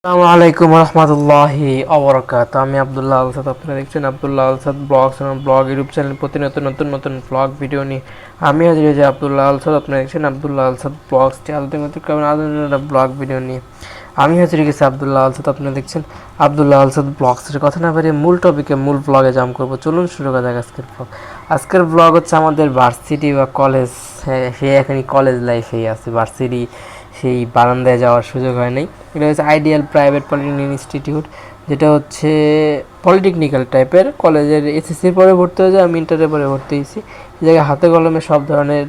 আসসালামু আলাইকুম রহমতুল্লাহি অবরাকাত। আমি আবদুল্লাহ আলসাদ, আপনারা দেখছেন আবদুল্লাহ আলসাদ ব্লগস এবং ব্লগ ইউটিউব চ্যানেল। প্রতিনিয়ত নতুন নতুন ব্লগ ভিডিও নিয়ে আমি হাজির হয়েছি আবদুল্লাহ আলসাদ। আপনারা দেখছেন আবদুল্লাহ আলসাদ ব্লগস ব্লগ ভিডিও নিয়ে আমি হাজির গেছি আবদুল্লাহ আলসাদ। আপনারা দেখছেন আবদুল্লাহ আলসাদ ব্লগসের কথা না বেরিয়ে মূল টপিকে মূল ব্লগে জাম করবো। চলুন শুরু করা যাক আজকের ব্লগ। আজকের ব্লগ হচ্ছে আমাদের ভার্সিটি বা কলেজ। সে এখনই কলেজ লাইফেই আছে, ভার্সিটি সেই বারান্দায় যাওয়ার সুযোগ হয় নাই। এটা হচ্ছে আইডিয়াল প্রাইভেট পলিটেকনিক ইনস্টিটিউট, যেটা হচ্ছে পলিটেকনিক্যাল টাইপের। কলেজের এসএসসির পরে ভর্তি হয়ে যায়, আমি ইন্টারের পরে ভর্তি হয়েছি। এই জায়গায় হাতে কলমে সব ধরনের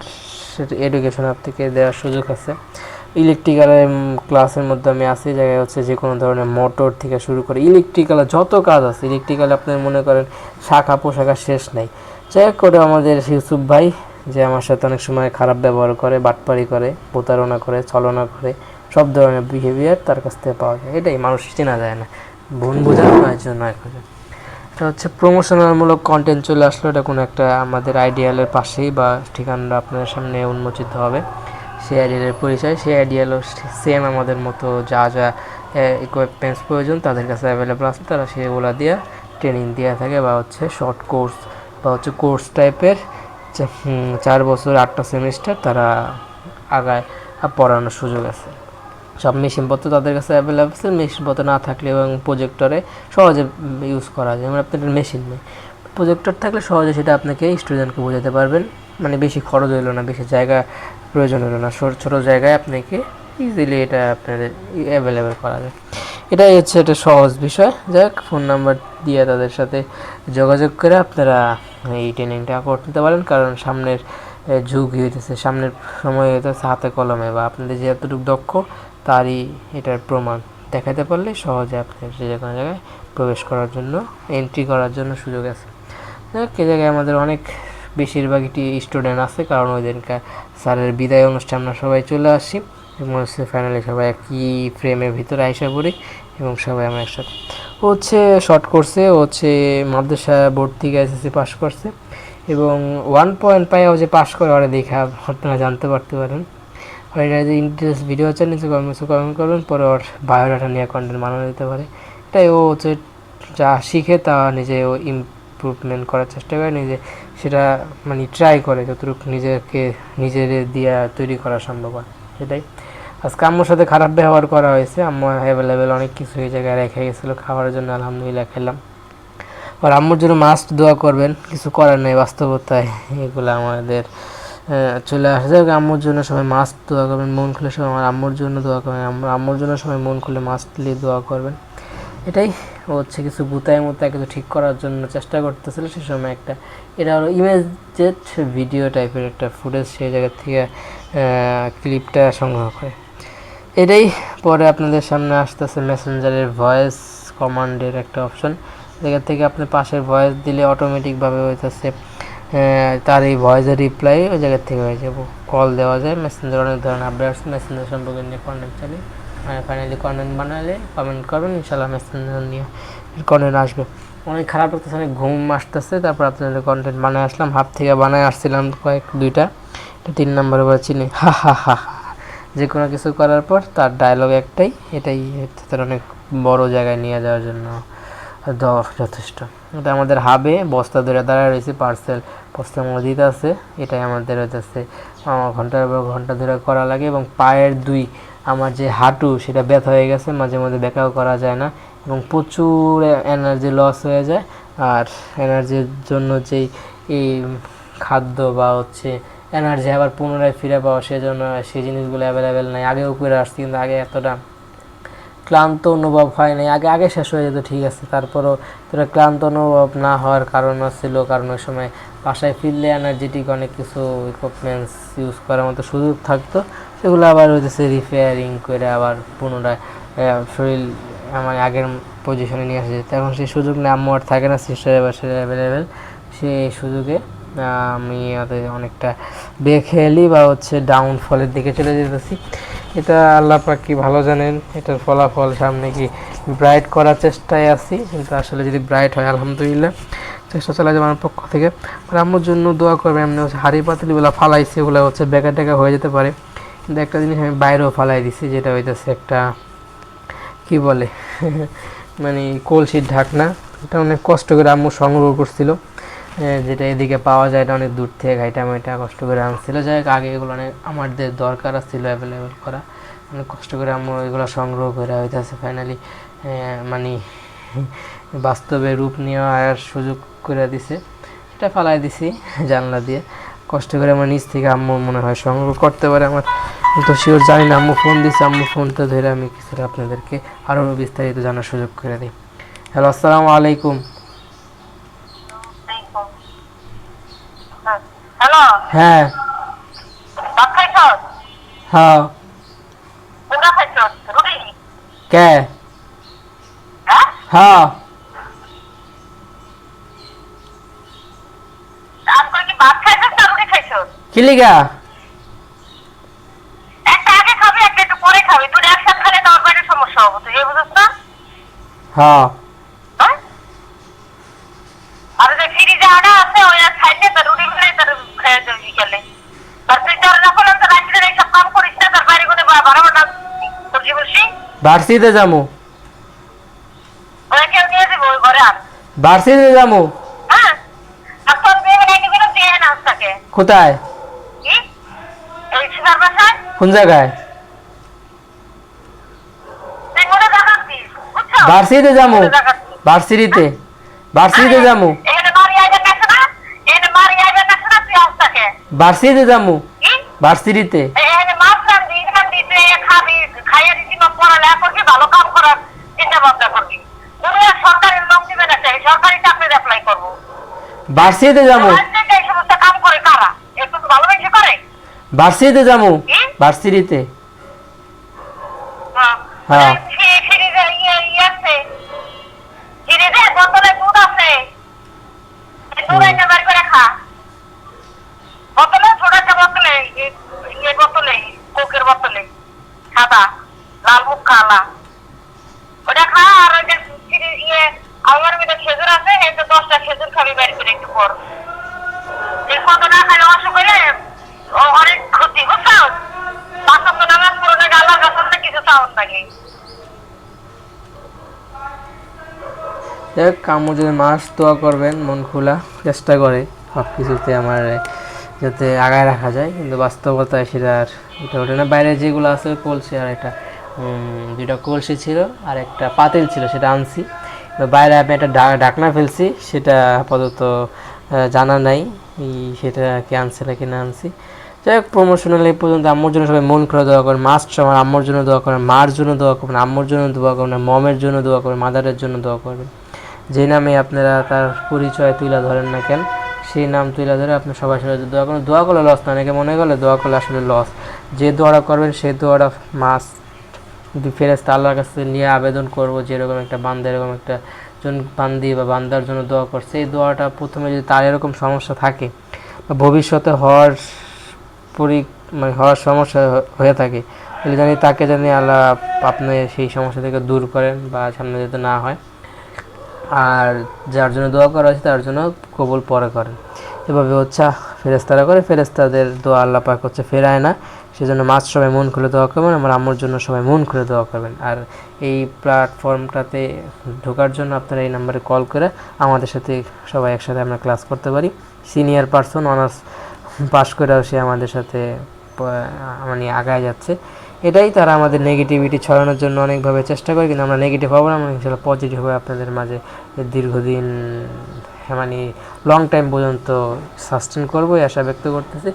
এডুকেশন থেকে দেওয়ার সুযোগ আছে। ইলেকট্রিক্যালের ক্লাসের মধ্যে আমি আসি। জায়গায় হচ্ছে যে কোনো ধরনের মোটর থেকে শুরু করে ইলেকট্রিক্যালের যত কাজ আছে, ইলেকট্রিক্যালে আপনার মনে করেন শাখা পোশাখা শেষ নাই। যাই করে আমাদের ইউসুফ ভাই, যে আমার সাথে অনেক সময় খারাপ ব্যবহার করে, বাটপারি করে, প্রতারণা করে, ছলনা করে, সব ধরনের বিহেভিয়ার তার কাছ থেকে পাওয়া যায়। এটাই মানুষ চেনা যায় না, ভুল বোঝা নয় জন্য এক হাজার। এটা হচ্ছে প্রমোশনালমূলক কন্টেন্ট চলে আসলো। এটা কোনো একটা আমাদের আইডিয়ালের পাশেই বা ঠিকানা আপনার সামনে উন্মোচিত হবে। সেই আইডিয়ালের পরিচয়, সেই আইডিয়ালও সেম আমাদের মতো যা যা ইকুইপমেন্টস প্রয়োজন তাদের কাছে অ্যাভেলেবল আছে। তারা সেগুলো দিয়ে ট্রেনিং দেওয়া থাকে, বা হচ্ছে শর্ট কোর্স বা হচ্ছে কোর্স টাইপের 4 বছর 8টা সেমিস্টার তারা আগায় পড়ানোর সুযোগ আছে। সব মেশিনপত্র তাদের কাছে অ্যাভেলেবল আছে। মেশিনপত্র না থাকলে এবং প্রজেক্টরে সহজে ইউজ করা যায়। মানে আপনার মেশিন নেই, প্রজেক্টর থাকলে সহজে সেটা আপনাকে স্টুডেন্টকে বোঝাতে পারবেন। মানে বেশি খরচ হইলো না, বেশি জায়গা প্রয়োজন হলো না, ছোটো জায়গায় আপনাকে ইজিলি এটা আপনাদের অ্যাভেলেবেল করা যায়। এটাই হচ্ছে একটা সহজ বিষয়। যাক, ফোন নাম্বার দিয়ে তাদের সাথে যোগাযোগ করে আপনারা এই ট্রেনিংটা করতে পারেন। কারণ সামনের যুগ হইতেছে, সামনের সময় হইতেছে হাতে কলমে, বা আপনাদের যে এতটুকু দক্ষ তারই এটার প্রমাণ দেখাতে পারলে সহজে আপনার যে কোনো জায়গায় প্রবেশ করার জন্য, এন্ট্রি করার জন্য সুযোগ আছে। যাক, এই জায়গায় আমাদের অনেক বেশিরভাগই স্টুডেন্ট আছে, কারণ ওই দিনকার স্যারের বিদায় অনুষ্ঠান আমরা সবাই চলে আসি এবং হচ্ছে ফাইনালি সবাই একই ফ্রেমের ভিতরে আইসা পড়ি এবং সবাই আমরা একসাথে। ও হচ্ছে শর্ট কোর্সে, ও হচ্ছে মাদ্রাসা বোর্ড থেকে এসএসসি পাস করছে এবং 1 পয়েন্ট পাইও যে পাস করে ওরা দেখে আপনারা জানতে পারতে পারেন। আর এটা যে ইন্টারেস্ট ভিডিও আছে, নিচে কমেন্ট করবেন, পরে ওর বায়োডাটা নিয়ে কন্টেন্ট বানানো যেতে পারে। এটাই ও হচ্ছে যা শিখে তা নিজে ও ইমপ্রুভমেন্ট করার চেষ্টা করে, নিজে সেটা মানে ট্রাই করে যতটুকু নিজের দিয়ে তৈরি করা সম্ভব হয় সেটাই। আজকে আম্মুর সাথে খারাপ ব্যবহার করা হয়েছে। আম্মু অ্যাভেলেবেল অনেক কিছু এই জায়গায় রেখে গেছিলো খাওয়ার জন্য, আলহামদুলিল্লাহ খেলাম। আর আম্মুর জন্য মাস্ট দোয়া করবেন, কিছু করার নেই, বাস্তবতায় এগুলো আমাদের চলে আসে। আম্মুর জন্য সবাই মাস্ট দোয়া করবেন, মন খুলে সবাই আমার আম্মুর জন্য দোয়া করবেন, আম্মুর জন্য সবাই মন খুলে মাস্টলি দোয়া করবেন। এটাই ও হচ্ছে কিছু গুতায় মুতায় কিছু ঠিক করার জন্য চেষ্টা করতেছিল। সে সময় একটা এটা হলো ইমেজেড ভিডিও টাইপের একটা ফুটেজ, সেই জায়গা থেকে ক্লিপটা সংগ্রহ করে। এটাই পরে আপনাদের সামনে আসতেছে মেসেঞ্জারের ভয়েস কমান্ডের একটা অপশন, জায়গা থেকে আপনি পাশের ভয়েস দিলে অটোমেটিকভাবে হইতেছে তার এই ভয়েসের রিপ্লাই ওই জায়গার থেকে হয়ে যাব। কল দেওয়া যায়। মেসেঞ্জার অনেক ধরনের আপডেট আছে, মেসেঞ্জার সম্পর্কে নিয়ে কন্টেন্ট চালি। ফাইনালি কন্টেন্ট বানালে কমেন্ট করবেন, ইনশাল্লাহ মেসেঞ্জার নিয়ে কন্টেন্ট আসবে। অনেক খারাপ লাগতেছে, অনেক ঘুম আসতেছে। তারপর আপনাদের কন্টেন্ট বানায় আসলাম, হাফ থেকে বানায় আসছিলাম দুইটা, 3 নম্বরে বলে চিনি হা হা হা। যে কোনো কিছু করার পর তার ডায়লগ একটাই, এটাই তার অনেক বড় জায়গায় নিয়ে যাওয়ার জন্য যথেষ্ট। এটা আমাদের হাবে বস্তা ধরে দাঁড়ায় রয়েছে, পার্সেল বস্তার মধ্যে দিতে আছে। এটাই আমাদের হচ্ছে ঘন্টার পর ঘন্টা ধরে করা লাগে। এবং পায়ের আমার যে হাঁটু সেটা ব্যথা হয়ে গেছে, মাঝে মধ্যে ব্যাকাও করা যায় না এবং প্রচুর এনার্জি লস হয়ে যায়। আর এনার্জির জন্য যেই এই খাদ্য বা হচ্ছে এনার্জি আবার পুনরায় ফিরে পাওয়া, সেজন্য সেই জিনিসগুলো অ্যাভেলেবেল নাই। আগেও করে আসছি, কিন্তু আগে এতটা ক্লান্ত অনুভব হয় নাই। আগে শেষ হয়ে যেত ঠিক আছে, তারপরও তোরা ক্লান্ত অনুভব না হওয়ার কারণ ছিল, কারণ ওই সময় বাসায় ফিরলে এনার্জেটিক অনেক কিছু ইকুইপমেন্টস ইউজ করার মতো সুযোগ থাকতো। সেগুলো আবার হইতেছে রিপেয়ারিং করে আবার পুনরায় শরীর আমার আগের পজিশনে নিয়ে আসা যেত। এখন সেই সুযোগ নিয়ে আম্মু আর থাকে না, সিস্টার বাসায় অ্যাভেলেবেল। সেই সুযোগে আমি অনেকটা বেখেয়ালি বা হচ্ছে ডাউনফলের দিকে চলে যেতেছি। এটা আল্লাহ পাক কি ভালো জানেন, এটার ফলাফল সামনে কি ব্রাইট করার চেষ্টায় আছি। কিন্তু আসলে যদি ব্রাইট হয় আলহামদুলিল্লাহ, চেষ্টা চালা যাবে আমার পক্ষ থেকে। আর আম্মুর জন্য দোয়া করবে। এমনি হচ্ছে হাড়ি পাতিলগুলো ফালাইছি, ওগুলো হচ্ছে বেকা টেকা হয়ে যেতে পারে। কিন্তু একটা জিনিস আমি বাইরেও ফালাই দিছি, যেটা হইতেছে একটা কি বলে মানে কলসির ঢাকনা, এটা অনেক কষ্ট করে আম্মু সংগ্রহ করছিল, যেটা এদিকে পাওয়া যায় না, অনেক দূর থেকে ঘাইটা মাইটা কষ্ট করে আনছিল। যাই হোক, আগে এগুলো অনেক আমাদের দরকার ছিল অ্যাভেলেবেল করা, অনেক কষ্ট করে আম্মু এগুলো সংগ্রহ করে হইতেছে ফাইনালি মানে বাস্তবে রূপ নেওয়ার সুযোগ করে দিছে। এটা ফালাই দিছি জানলা দিয়ে, কষ্ট করে আমার নিচ থেকে আম্মু মনে হয় সংগ্রহ করতে পারে, আমার তো শিওর জানি না। আম্মু ফোন দিচ্ছে, আম্মু ফোনটা ধরে আমি কিছুটা আপনাদেরকে আরও বিস্তারিত জানার সুযোগ করে দিই। হ্যালো, আসসালামু আলাইকুম। হ্যালো, হ্যাঁ ভাত খাইছস? হ্যাঁ। কোনটা খাইছস? রুটি? কে? হ্যাঁ? হ্যাঁ। আমি কই কি ভাত খাইছস না রুটি খাইছস? কি লিগা? একটা আগে খাবি, একটা একটু পরে খাবি। তুই একসাথে খেলে তো আমার পেটের সমস্যা হবে, তুই বুঝছ না? হ্যাঁ। হ্যাঁ? আর যে ফ্রিজে আটা আছে, ওই আর খাইলে তার রুটি বানাই তার খেয়ে যাবি বিকেলে। আর তুই তোর যখন তো রাত্রে এইসব কাম করিস না, তার বাইরে কোনো বাড়াবাটা সবজি বসি ভার্সিতে যামু। ওরা কেউ নিয়ে যাবো ওই ঘরে আর। ভার্সিতে যামু। হ্যাঁ? আর তোর মেয়ে নাকি কোনো দিয়ে না আজকে। কোথায়? কি? এই শিকার বাসায়? কোন জায়গায়? তুই মনে দেখাচ্ছিস, বুঝছো? ভার্সিতে যামু। মনে দেখাচ্ছিস। ভার্সিটিতে, ভার্সিতে যামু। এখানে মারি আইবেন না শোনা? এখানে মারি আইবেন না শোনা? তুই আসতাকে। ভার্সিতে যামু। কি? ভার্সিটিতে। এখানে মাছ রান্ধি, তুই খাবি, খাইয়ে দিচ্ছি, মা পড়ালেখা করবি, ভালো কাম করার চিন্তা ভাবনা করবি। তুমি আর সরকারের লোক দিবে না, চাই সরকারি চাকরির অ্যাপ্লাই করবো। ভার্সিতে যামু। রাজনীতি এই সমস্ত কাম করে কারা? একটু তো ভালোবেসে করে? ভার্সিটিতে যামু। কি? ভার্সিটিতে। হ্যাঁ। হ্যাঁ। ফ্রিজে ইয়ে আছে। ফ্রিজে বোতলে দুধ আছে। এই দুধ একটা বার করে খা। বোতলে, ছোট একটা বোতলে, ইয়ে বোতলে, কোকের বোতলে, সাদা, লাল মুখ কালা। ওটা খা। আর ওই যে ইয়ে আমার মধ্যে খেজুর আছে, এই তো 10টা খেজুর খাবি বের করে একটু পর। এই কত না খাইলে অসুখ হলে অনেক ক্ষতি, বুঝছো? বাসন তো নামাজ পড়লে আল্লাহর কাছে অনেক কিছু চাওয়ার থাকে। যাই হোক, আম্মু যদি মাস দোয়া করবেন, মন খোলা চেষ্টা করে সব কিছুতে আমার যাতে আগায় রাখা যায়, কিন্তু বাস্তবতায় সেটা আর এটা ওঠে না। বাইরে যেগুলো আছে কলসি, আর একটা দুইটা কলসি ছিল আর একটা পাতিল ছিল, সেটা আনছি। তো বাইরে আমি একটা ঢাকনা ফেলছি, সেটা আপাতত জানা নাই সেটা কি আনছে নাকি না আনছি। যাই হোক, প্রমোশনাল এই পর্যন্ত। আম্মুর জন্য সবাই মন করে দোয়া করেন, মাস্ট সবার আম্মুর জন্য দোয়া করেন, মার জন্য দোয়া করবেন, আম্মুর জন্য দোয়া করবেন, মমের জন্য দোয়া করবেন, মাদারের জন্য দোয়া করবেন। যে নামে আপনারা তার পরিচয় তুলে ধরেন না কেন, সেই নাম তুলে ধরে আপনি সবার সাথে দোয়া করেন। দোয়া করলে লস না, অনেকে মনে করলে দোয়া করলে আসলে লস। যে দোয়াটা করবেন সেই দোয়াটা মাস্ট যদি ফেরেশতা আল্লাহর কাছে নিয়ে আবেদন করবো, যেরকম একটা বান্দা এরকম একটা জন বান্দি বা বান্দার জন্য দোয়া করছে, এই দোয়াটা প্রথমে যদি তার এরকম সমস্যা থাকে বা ভবিষ্যতে হওয়ার মানে হওয়ার সমস্যা হয়ে থাকে, তাহলে জানি তাকে জানি আল্লাহ আপনি সেই সমস্যা থেকে দূর করেন বা সামনে যাতে না হয়। আর যার জন্য দোয়া করা হয়েছে তার জন্য কবুল পরে করেন। এভাবে হচ্ছে ফেরেশতারা করে, ফেরেশতাদের দোয়া আল্লাহ পাক হচ্ছে ফেরায় না। সেজন্য মাছ সবাই মন খুলে দোয়া করবেন, আমার আম্মুর জন্য সবাই মন খুলে দোয়া করবেন। আর এই প্ল্যাটফর্মটাতে ঢোকার জন্য আপনারা এই নাম্বারে কল করে আমাদের সাথে সবাই একসাথে আমরা ক্লাস করতে পারি। সিনিয়র পারসন অনার্স পাস করেও সে আমাদের সাথে মানে আগায় যাচ্ছে। এটাই তারা আমাদের নেগেটিভিটি ছড়ানোর জন্য অনেকভাবে চেষ্টা করে, কিন্তু আমরা নেগেটিভ হবো না, আমরা ইনশাল্লাহ পজিটিভ হয়ে আপনাদের মাঝে দীর্ঘদিন মানে লং টাইম পর্যন্ত সাস্টেন করবো এই আশা ব্যক্ত করতেছি।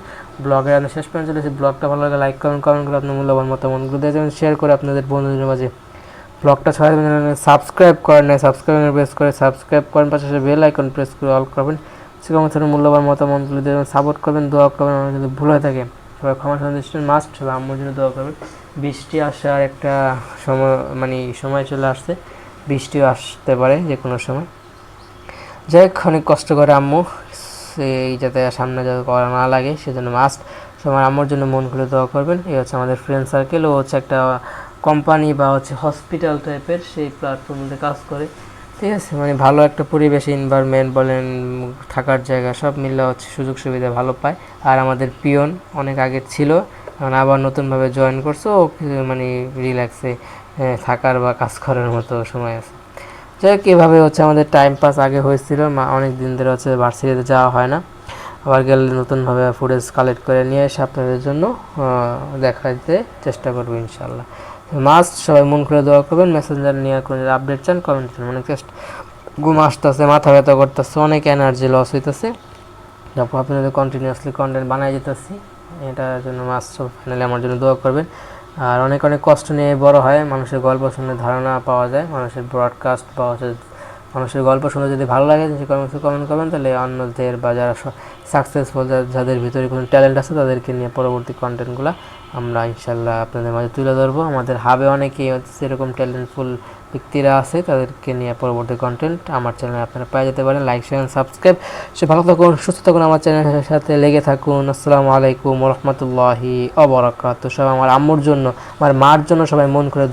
ব্লগের আমি শেষ পর্যন্ত চলেছি। ব্লগটা ভালো লাগে লাইক কমেন্ট করে আপনার মূল্যবান মতামতগুলো দিয়ে যাবেন, শেয়ার করে আপনাদের বন্ধুদের মাঝে ব্লগটা ছড়াই দেবেন। সাবস্ক্রাইব করেন না, সাবস্ক্রাইব প্রেস করে সাবস্ক্রাইব করেন, পাশাপাশি বেল আইকন প্রেস করে অল করবেন। সেরকম মূল্যবান মতামতগুলো দিয়ে সাপোর্ট করবেন, দোয়া করবেন। আমার যদি ভুল হয়ে থাকে সবাই ক্ষমা সন্তুষ্ট মাস্ট, সবাই আম্মুর জন্য দোয়া করবেন। বৃষ্টি আসার একটা সময় চলে আসছে, বৃষ্টিও আসতে পারে যে কোনো সময়। যাই হোক, অনেক কষ্ট করে আম্মু সেই যাতে সামনে যাতে করা না লাগে, সেজন্য মাস্ট সবার আম্মুর জন্য মন খুলে দোয়া করবেন। এই হচ্ছে আমাদের ফ্রেন্ড সার্কেল। ও হচ্ছে একটা কোম্পানি বা হচ্ছে হসপিটাল টাইপের সেই প্ল্যাটফর্মে কাজ করে, ঠিক আছে। মানে ভালো একটা পরিবেশ, এনভায়রনমেন্ট বলেন, থাকার জায়গা সব মিলে হচ্ছে সুযোগ সুবিধা ভালো পায়। আর আমাদের পিয়ন অনেক আগের ছিল, এখন আবার নতুনভাবে জয়েন করছে, ও মানে রিল্যাক্সে থাকার বা কাজ করার মতো সময় আছে। যাই হোক, এভাবে হচ্ছে আমাদের টাইম পাস আগে হয়েছিল, অনেক দিন ধরে হচ্ছে ভার্সিটিতে যাওয়া হয় না। আবার গেলে নতুনভাবে ফুটেজ কালেক্ট করে নিয়ে এসে আপনাদের জন্য দেখাতে চেষ্টা করবো ইনশাল্লাহ। মাস্ট সবাই মন খুলে দোয়া করবেন। মেসেঞ্জার নিয়ে কোনো আপডেট চান কমেন্ট চান, অনেক ঘুম আসতেছে, মাথা ব্যথা করতেছে, অনেক এনার্জি লস হইতেছে, তারপর আপনাদের কন্টিনিউয়াসলি কন্টেন্ট বানাই যেতেছি, এটার জন্য মাস্ট ফাইনালি আমার জন্য দোয়া করবেন। আর অনেক অনেক কষ্ট নিয়ে বড় হয়, মানুষের গল্প শুনে ধারণা পাওয়া যায়, মানুষের ব্রডকাস্ট বা হচ্ছে মানুষের গল্প শুনে যদি ভালো লাগে কমেন্ট করবেন, তাহলে অন্যদের বা যারা সাকসেসফুল, যাদের ভিতরে কোনো ট্যালেন্ট আছে তাদেরকে নিয়ে পরবর্তী কন্টেন্টগুলো আমরা ইনশাল্লাহ আপনাদের মাঝে তুলে ধরবো। আমাদের হাবে অনেকেই হচ্ছে এরকম ট্যালেন্টফুল ব্যক্তিরা আছে, তাদেরকে নিয়ে পরবর্তী কন্টেন্ট আমার চ্যানেলে আপনারা পেয়ে যেতে পারেন। লাইক শেয়ার সাবস্ক্রাইব, সে ভালো থাকুন, সুস্থ থাকুন, আমার চ্যানেলের সাথে লেগে থাকুন। আসসালামু আলাইকুম রহমতুল্লাহি ওয়া বারাকাতুহু। সবাই আমার আম্মুর জন্য, আমার মার জন্য সবাই মন করে